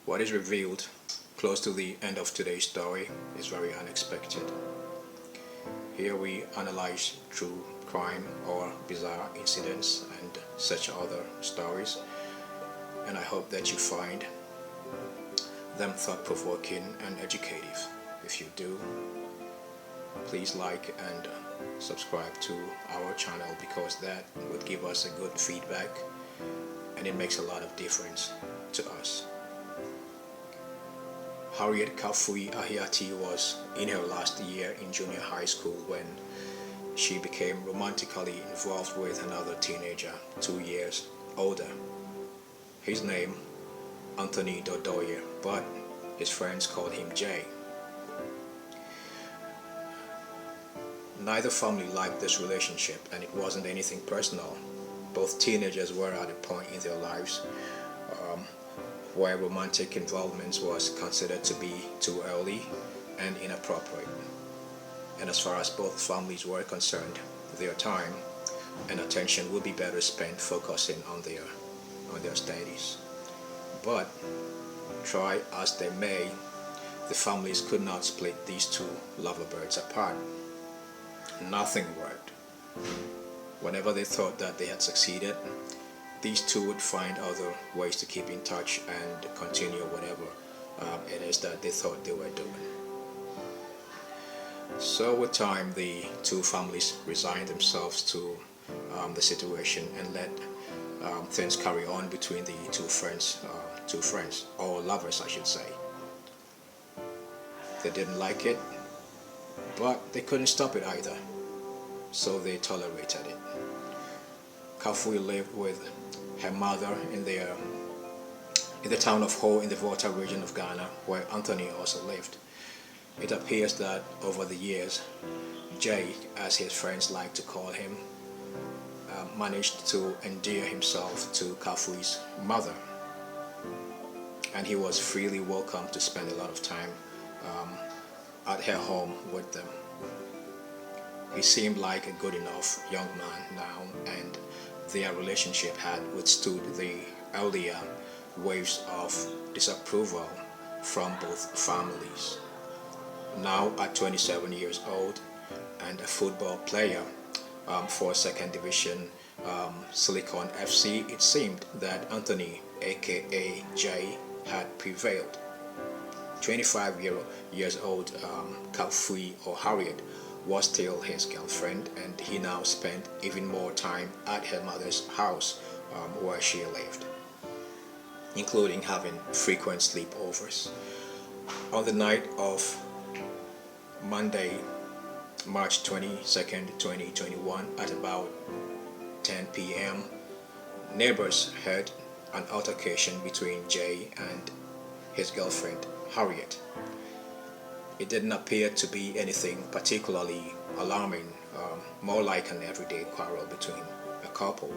What is revealed close to the end of today's story is very unexpected. Here we analyze true crime or bizarre incidents and such other stories, and I hope that you find them thought-provoking and educative. If you do, please like and subscribe to our channel because that would give us a good feedback and it makes a lot of difference to us. Harriet Kafui Ahiati was in her last year in junior high school when she became romantically involved with another teenager 2 years older. His name, Anthony Dodoye, but his friends called him Jay. Neither family liked this relationship and it wasn't anything personal. Both teenagers were at a point in their lives where romantic involvement was considered to be too early and inappropriate. And as far as both families were concerned, their time and attention would be better spent focusing on their studies. But try as they may, the families could not split these two lovebirds apart. Nothing worked. Whenever they thought that they had succeeded, these two would find other ways to keep in touch and continue whatever it is that they thought they were doing. So with time, the two families resigned themselves to the situation and let things carry on between the two friends, or lovers I should say. They didn't like it, but they couldn't stop it either, so they tolerated it. Kafui lived with her mother in the town of Ho in the Volta region of Ghana, where Anthony also lived. It appears that over the years, Jay, as his friends like to call him, managed to endear himself to Kafui's mother, and he was freely welcome to spend a lot of time at her home with them. He seemed like a good enough young man now, and their relationship had withstood the earlier waves of disapproval from both families. Now at 27 years old and a football player for second division Silicon FC, it seemed that Anthony, aka Jay, had prevailed. 25 years old Kafui or Harriet was still his girlfriend, and he now spent even more time at her mother's house where she lived, including having frequent sleepovers. On the night of Monday, March 22nd, 2021, at about 10 p.m., neighbors heard an altercation between Jay and his girlfriend, Harriet. It didn't appear to be anything particularly alarming, more like an everyday quarrel between a couple.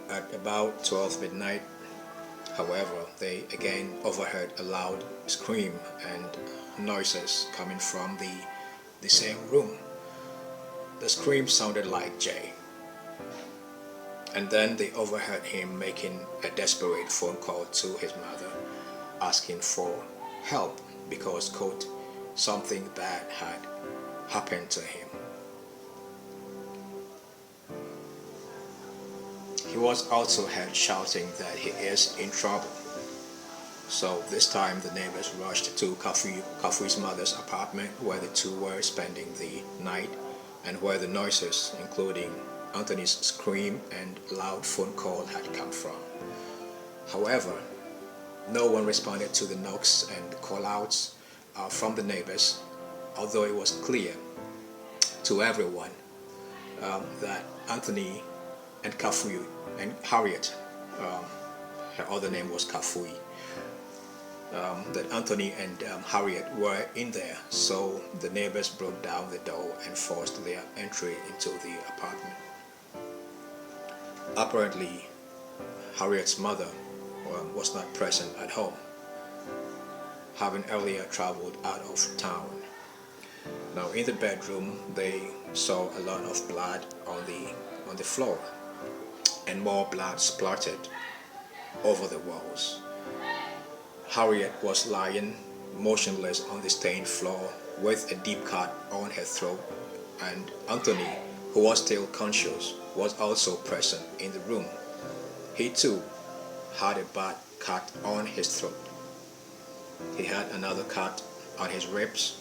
At about 12 midnight, however, they again overheard a loud scream and noises coming from the same room. The scream sounded like Jay. And then they overheard him making a desperate phone call to his mother, asking for help because, quote, something bad had happened to him. He was also heard shouting that he is in trouble. So this time the neighbors rushed to Kafui's mother's apartment where the two were spending the night and where the noises, including Anthony's scream and loud phone call, had come from. However, no one responded to the knocks and call-outs from the neighbors, although it was clear to everyone that Anthony and Kafui and Harriet, her other name was Kafui, that Anthony and Harriet were in there, so the neighbors broke down the door and forced their entry into the apartment. Apparently, Harriet's mother was not present at home, having earlier traveled out of town. Now in the bedroom, they saw a lot of blood on the floor and more blood splattered over the walls. Harriet was lying motionless on the stained floor with a deep cut on her throat, and Anthony, who was still conscious, was also present in the room. He too had a bad cut on his throat. He had another cut on his ribs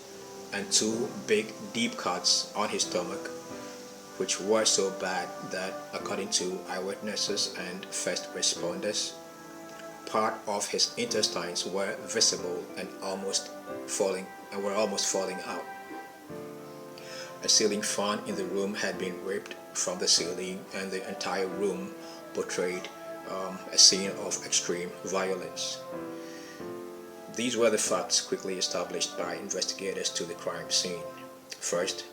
and two big deep cuts on his stomach, which were so bad that, according to eyewitnesses and first responders, part of his intestines were visible and were almost falling out. A ceiling fan in the room had been ripped from the ceiling, and the entire room portrayed a scene of extreme violence. These were the facts quickly established by investigators to the crime scene. First,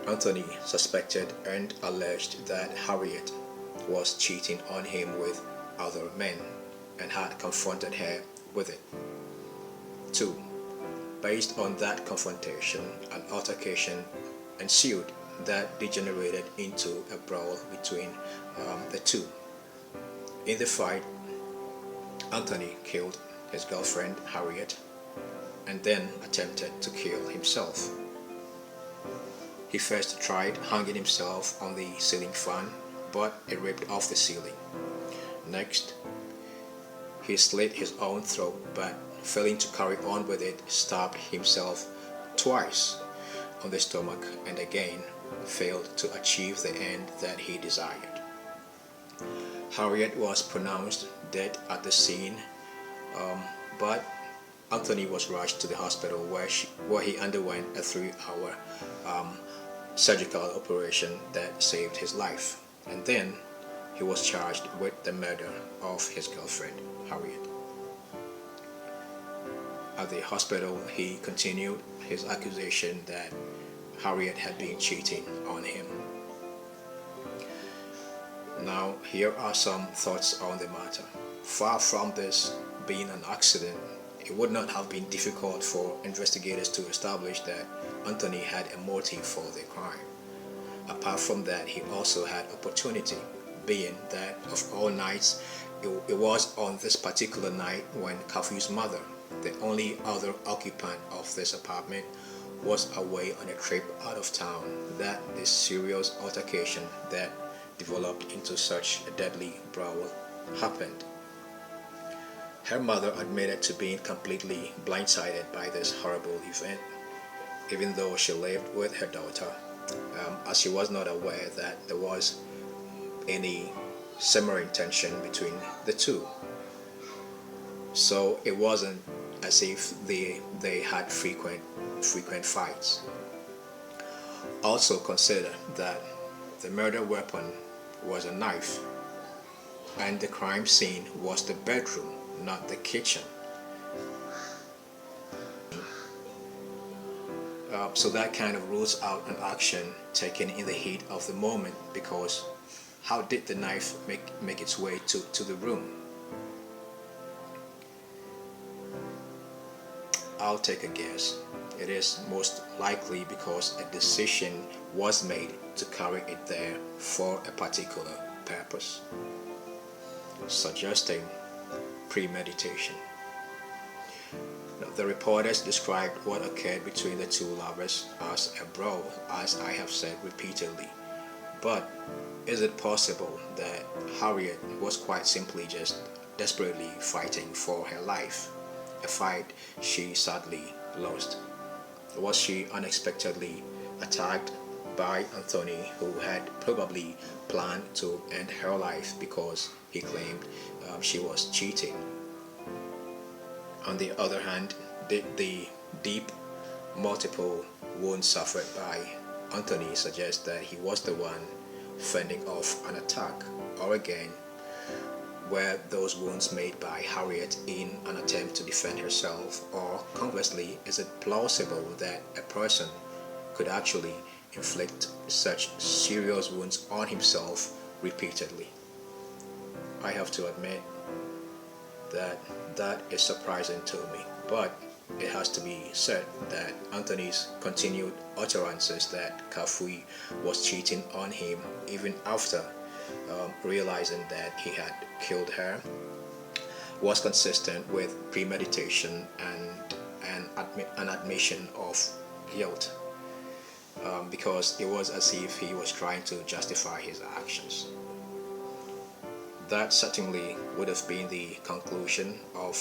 Anthony suspected and alleged that Harriet was cheating on him with other men and had confronted her with it. 2. Based on that confrontation, an altercation ensued that degenerated into a brawl between the two. In the fight, Anthony killed his girlfriend Harriet and then attempted to kill himself. He first tried hanging himself on the ceiling fan, but it ripped off the ceiling. Next, he slit his own throat, but failing to carry on with it, stabbed himself twice on the stomach and again failed to achieve the end that he desired. Harriet was pronounced dead at the scene, but Anthony was rushed to the hospital where he underwent a 3-hour surgical operation that saved his life, and then he was charged with the murder of his girlfriend, Harriet. At the hospital, he continued his accusation that Harriet had been cheating on him. Now, here are some thoughts on the matter. Far from this being an accident, it would not have been difficult for investigators to establish that Anthony had a motive for the crime. Apart from that, he also had opportunity, being that of all nights, it was on this particular night when Kafu's mother, the only other occupant of this apartment, was away on a trip out of town, that this serious altercation that developed into such a deadly brawl happened. Her mother admitted to being completely blindsided by this horrible event, even though she lived with her daughter, as she was not aware that there was any simmering tension between the two. So it wasn't as if they had frequent fights. Also consider that the murder weapon was a knife, and the crime scene was the bedroom, not the kitchen. So that kind of rules out an action taken in the heat of the moment, because how did the knife make its way to the room? I'll take a guess. It is most likely because a decision was made to carry it there for a particular purpose, suggesting premeditation. The reporters described what occurred between the two lovers as a brawl, as I have said repeatedly. But is it possible that Harriet was quite simply just desperately fighting for her life, a fight she sadly lost? Was she unexpectedly attacked by Anthony, who had probably planned to end her life because he claimed she was cheating? On the other hand, did the deep, multiple wounds suffered by Anthony suggest that he was the one fending off an attack? Or again, were those wounds made by Harriet in an attempt to defend herself? Or conversely, is it plausible that a person could actually inflict such serious wounds on himself repeatedly? I have to admit that is surprising to me, but it has to be said that Anthony's continued utterances that Kafui was cheating on him even after realizing that he had killed her was consistent with premeditation and an admission of guilt, because it was as if he was trying to justify his actions. That certainly would have been the conclusion of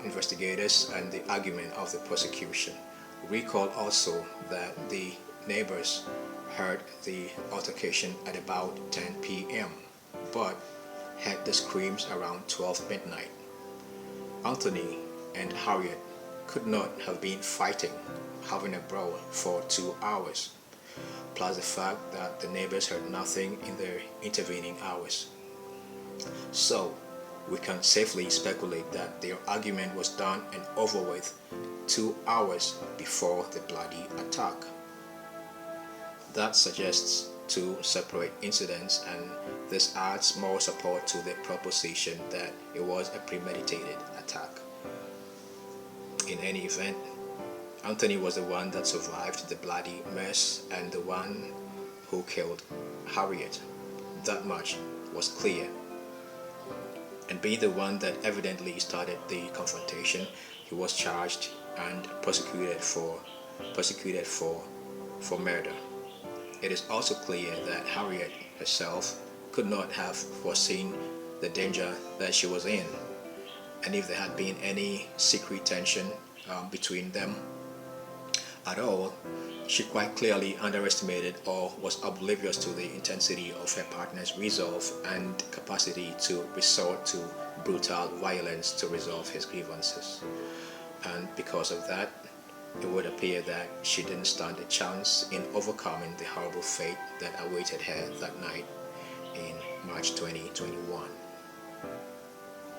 investigators and the argument of the prosecution. Recall also that the neighbors heard the altercation at about 10 p.m. but heard the screams around 12 midnight. Anthony and Harriet could not have been fighting, having a brawl for 2 hours, plus the fact that the neighbors heard nothing in the intervening hours. So, we can safely speculate that their argument was done and over with 2 hours before the bloody attack. That suggests two separate incidents, and this adds more support to the proposition that it was a premeditated attack. In any event, Anthony was the one that survived the bloody mess and the one who killed Harriet. That much was clear. And being the one that evidently started the confrontation, he was charged and prosecuted for murder. It is also clear that Harriet herself could not have foreseen the danger that she was in, and if there had been any secret tension between them at all, she quite clearly underestimated or was oblivious to the intensity of her partner's resolve and capacity to resort to brutal violence to resolve his grievances. And because of that, it would appear that she didn't stand a chance in overcoming the horrible fate that awaited her that night in March 2021.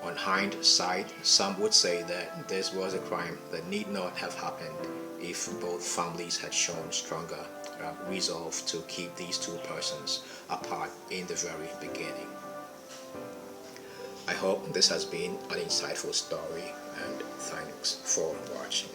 On hindsight, some would say that this was a crime that need not have happened if both families had shown stronger resolve to keep these two persons apart in the very beginning. I hope this has been an insightful story, and thanks for watching.